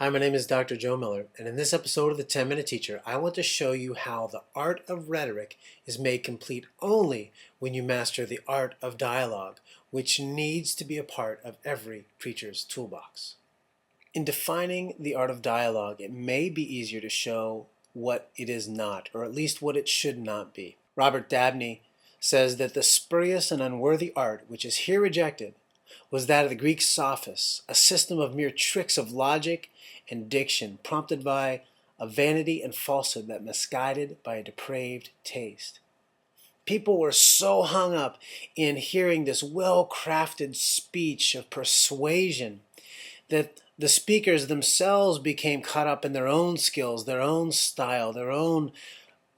Hi, my name is Dr. Joe Miller, and in this episode of the 10-Minute Teacher, I want to show you how the art of rhetoric is made complete only when you master the art of dialogue, which needs to be a part of every preacher's toolbox. In defining the art of dialogue, it may be easier to show what it is not, or at least what it should not be. Robert Dabney says that the spurious and unworthy art, which is here rejected, was that of the Greek sophists, a system of mere tricks of logic and diction, prompted by a vanity and falsehood that misguided by a depraved taste. People were so hung up in hearing this well-crafted speech of persuasion that the speakers themselves became caught up in their own skills, their own style, their own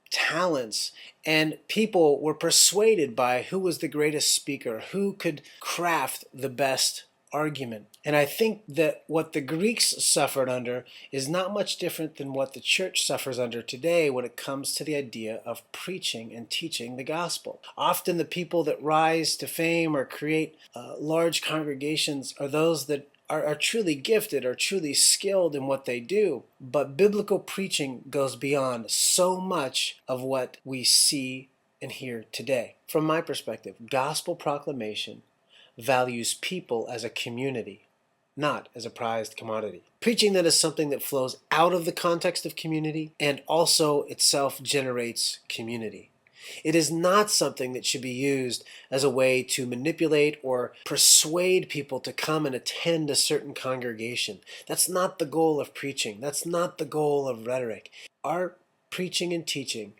talents, and people were persuaded by who was the greatest speaker, who could craft the best argument. And I think that what the Greeks suffered under is not much different than what the church suffers under today when it comes to the idea of preaching and teaching the gospel. Often the people that rise to fame or create large congregations are those that are truly gifted or truly skilled in what they do. But biblical preaching goes beyond so much of what we see and hear today. From my perspective, gospel proclamation values people as a community, not as a prized commodity. Preaching that is something that flows out of the context of community and also itself generates community. It is not something that should be used as a way to manipulate or persuade people to come and attend a certain congregation. That's not the goal of preaching. That's not the goal of rhetoric. Our preaching and teaching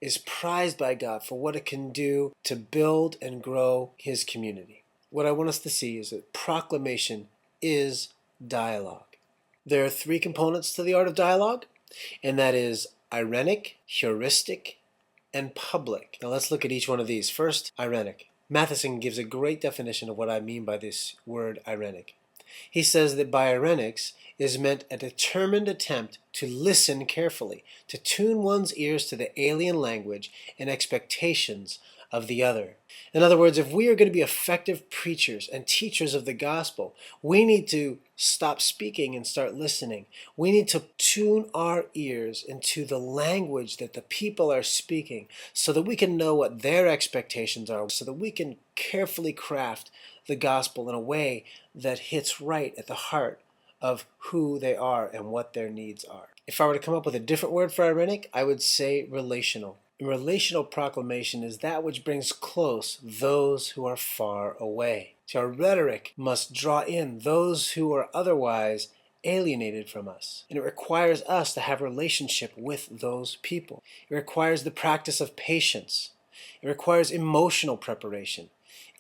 is prized by God for what it can do to build and grow His community. What I want us to see is that proclamation is dialogue. There are three components to the art of dialogue, and that is irenic, heuristic, and public. Now let's look at each one of these. First, irenic. Matheson gives a great definition of what I mean by this word irenic. He says that by irenics is meant a determined attempt to listen carefully, to tune one's ears to the alien language and expectations of the other. In other words, if we are going to be effective preachers and teachers of the gospel, we need to stop speaking and start listening. We need to tune our ears into the language that the people are speaking so that we can know what their expectations are, so that we can carefully craft the gospel in a way that hits right at the heart of who they are and what their needs are. If I were to come up with a different word for irenic, I would say relational. Relational proclamation is that which brings close those who are far away. So our rhetoric must draw in those who are otherwise alienated from us. And it requires us to have a relationship with those people. It requires the practice of patience. It requires emotional preparation.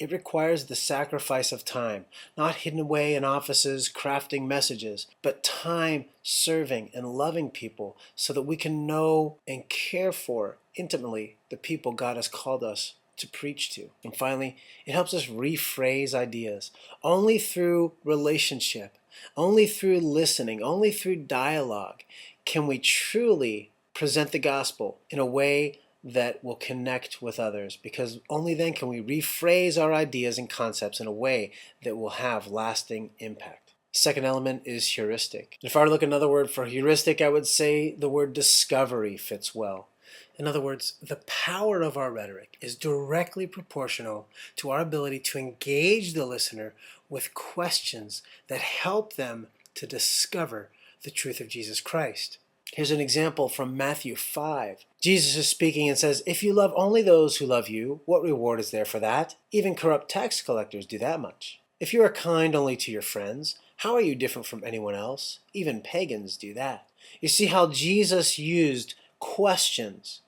It requires the sacrifice of time, not hidden away in offices crafting messages, but time serving and loving people so that we can know and care for intimately the people God has called us to preach to. And finally, it helps us rephrase ideas. Only through relationship, only through listening, only through dialogue can we truly present the gospel in a way that will connect with others, because only then can we rephrase our ideas and concepts in a way that will have lasting impact. Second element is heuristic. If I were to look at another word for heuristic, I would say the word discovery fits well. In other words, the power of our rhetoric is directly proportional to our ability to engage the listener with questions that help them to discover the truth of Jesus Christ. Here's an example from Matthew 5. Jesus is speaking and says, "If you love only those who love you, what reward is there for that? Even corrupt tax collectors do that much. If you are kind only to your friends, how are you different from anyone else? Even pagans do that." You see how Jesus used questions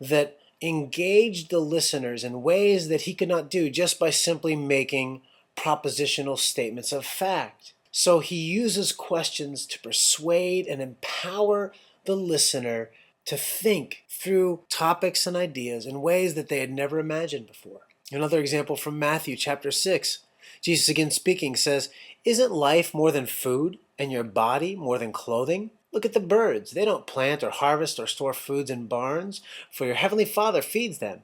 that engaged the listeners in ways that he could not do just by simply making propositional statements of fact. So he uses questions to persuade and empower the listener to think through topics and ideas in ways that they had never imagined before. Another example from Matthew chapter 6. Jesus again speaking says, "Isn't life more than food and your body more than clothing? Look at the birds. They don't plant or harvest or store foods in barns, for your heavenly Father feeds them.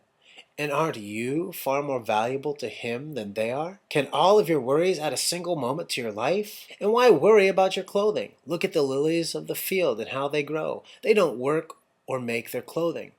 And aren't you far more valuable to Him than they are? Can all of your worries add a single moment to your life? And why worry about your clothing? Look at the lilies of the field and how they grow. They don't work or make their clothing.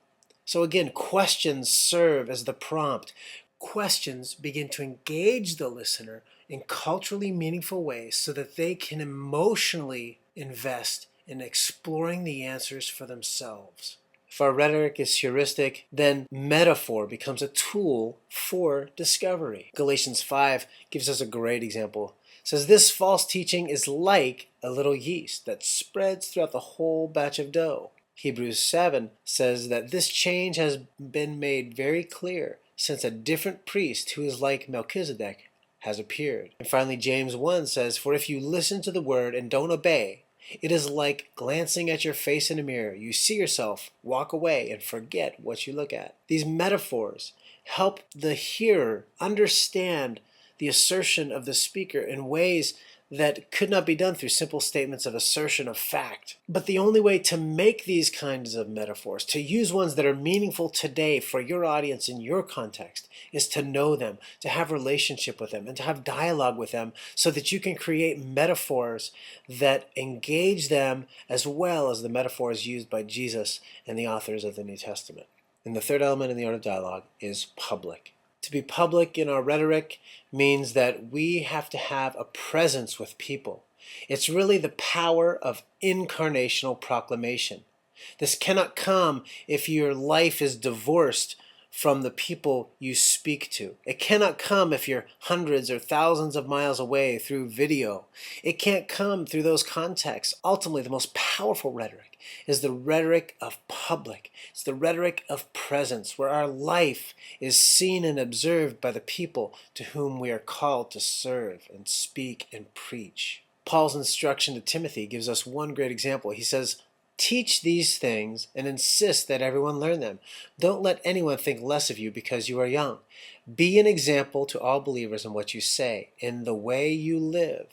So again, questions serve as the prompt. Questions begin to engage the listener in culturally meaningful ways so that they can emotionally invest in exploring the answers for themselves. If our rhetoric is heuristic, then metaphor becomes a tool for discovery. Galatians 5 gives us a great example. It says, this false teaching is like a little yeast that spreads throughout the whole batch of dough. Hebrews 7 says that this change has been made very clear since a different priest who is like Melchizedek has appeared. And finally, James 1 says, for if you listen to the word and don't obey, it is like glancing at your face in a mirror. You see yourself, walk away, and forget what you look at. These metaphors help the hearer understand the assertion of the speaker in ways that could not be done through simple statements of assertion of fact. But the only way to make these kinds of metaphors, to use ones that are meaningful today for your audience in your context, is to know them, to have relationship with them, and to have dialogue with them so that you can create metaphors that engage them as well as the metaphors used by Jesus and the authors of the New Testament. And the third element in the art of dialogue is public. To be public in our rhetoric means that we have to have a presence with people. It's really the power of incarnational proclamation. This cannot come if your life is divorced from the people you speak to. It cannot come if you're hundreds or thousands of miles away through video. It can't come through those contexts. Ultimately, the most powerful rhetoric is the rhetoric of public. It's the rhetoric of presence, where our life is seen and observed by the people to whom we are called to serve and speak and preach. Paul's instruction to Timothy gives us one great example. He says, teach these things and insist that everyone learn them. Don't let anyone think less of you because you are young. Be an example to all believers in what you say, in the way you live,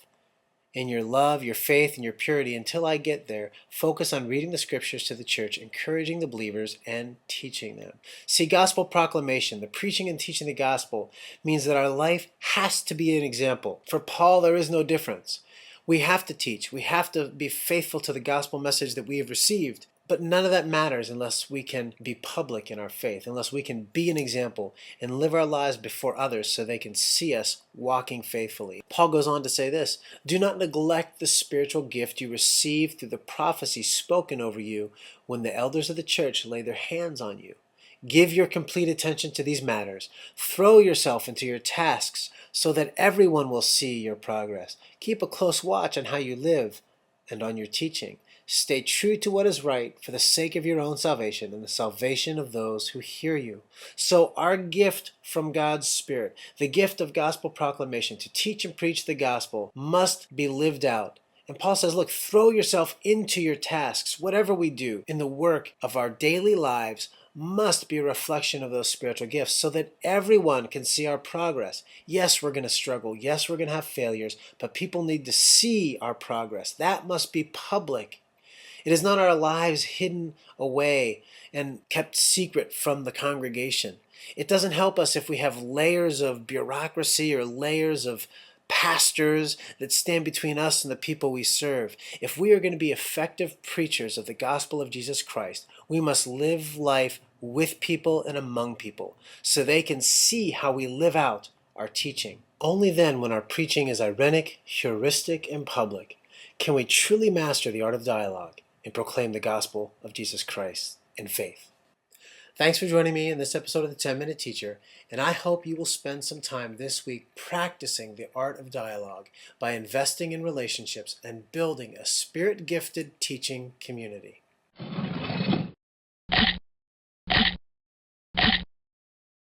in your love, your faith, and your purity. Until I get there, focus on reading the scriptures to the church, encouraging the believers, and teaching them. See, gospel proclamation, the preaching and teaching the gospel, means that our life has to be an example. For Paul, there is no difference. We have to teach. We have to be faithful to the gospel message that we have received. But none of that matters unless we can be public in our faith, unless we can be an example and live our lives before others so they can see us walking faithfully. Paul goes on to say this, do not neglect the spiritual gift you received through the prophecy spoken over you when the elders of the church lay their hands on you. Give your complete attention to these matters. Throw yourself into your tasks so that everyone will see your progress. Keep a close watch on how you live and on your teaching. Stay true to what is right for the sake of your own salvation and the salvation of those who hear you. So our gift from God's Spirit, the gift of gospel proclamation, to teach and preach the gospel, must be lived out. And Paul says, look, throw yourself into your tasks. Whatever we do in the work of our daily lives must be a reflection of those spiritual gifts so that everyone can see our progress. Yes, we're going to struggle. Yes, we're going to have failures, but people need to see our progress. That must be public. It is not our lives hidden away and kept secret from the congregation. It doesn't help us if we have layers of bureaucracy or layers of pastors that stand between us and the people we serve. If we are going to be effective preachers of the gospel of Jesus Christ, we must live life with people and among people so they can see how we live out our teaching. Only then, when our preaching is ironic, heuristic, and public, can we truly master the art of dialogue and proclaim the gospel of Jesus Christ in faith. Thanks for joining me in this episode of the 10-Minute Teacher, and I hope you will spend some time this week practicing the art of dialogue by investing in relationships and building a spirit-gifted teaching community.